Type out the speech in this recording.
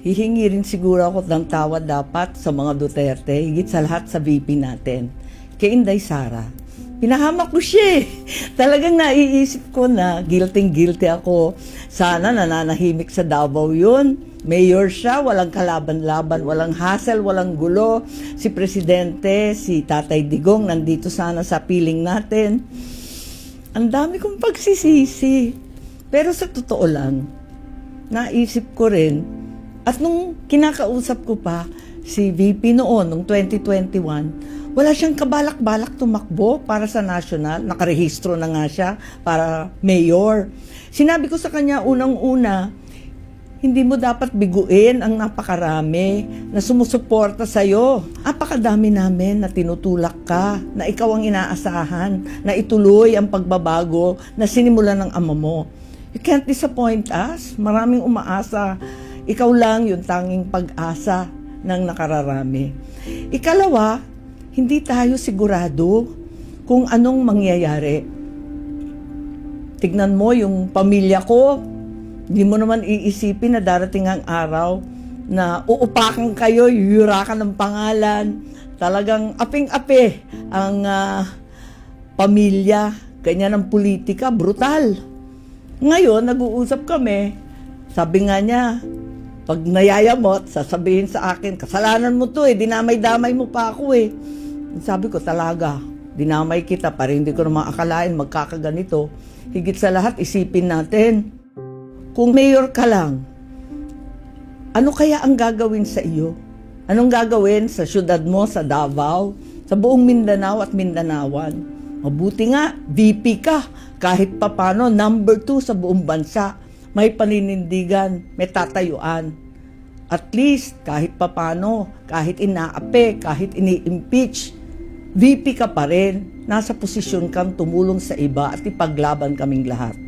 hihingi rin siguro ako ng tawad dapat sa mga Duterte, higit sa lahat sa VP natin, kay Inday Sara. Pinahamak ko siya eh. Talagang naiisip ko na guilty ako. Sana nananahimik sa Davao yun. Mayor siya, walang kalaban-laban, walang hassle, walang gulo. Si Presidente, si Tatay Digong, nandito sana sa piling natin. Ang dami kong pagsisisi. Pero sa totoo lang, naisip ko rin, at nung kinakausap ko pa si VP noon, nung 2021, wala siyang kabalak-balak tumakbo para sa national. Nakarehistro na nga siya para mayor. Sinabi ko sa kanya unang-una, hindi mo dapat biguin ang napakarami na sumusuporta sa'yo. Napakadami namin na tinutulak ka, na ikaw ang inaasahan, na ituloy ang pagbabago na sinimulan ng ama mo. You can't disappoint us. Maraming umaasa. Ikaw lang yung tanging pag-asa ng nakararami. Ikalawa, hindi tayo sigurado kung anong mangyayari. Tignan mo yung pamilya ko, hindi mo naman iisipin na darating ang araw na uupakan kayo, yuyurakan ng pangalan. Talagang aping-api ang pamilya, ganyan ang politika, brutal. Ngayon, nag-uusap kami, sabi nga niya, pag nayayamot, sasabihin sa akin, kasalanan mo to eh, dinamay-damay mo pa ako eh. Sabi ko talaga, dinamay kita para hindi ko naman akalain magkakaganito. Higit sa lahat, isipin natin, kung mayor ka lang, ano kaya ang gagawin sa iyo? Anong gagawin sa syudad mo, sa Davao, sa buong Mindanao at Mindanawan? Mabuti nga, VP ka, kahit papano, number 2 sa buong bansa. May paninindigan, may tatayuan. At least, kahit papano, kahit inaape, kahit ini-impeach, VP ka pa rin. Nasa posisyon kang tumulong sa iba at ipaglaban kaming lahat.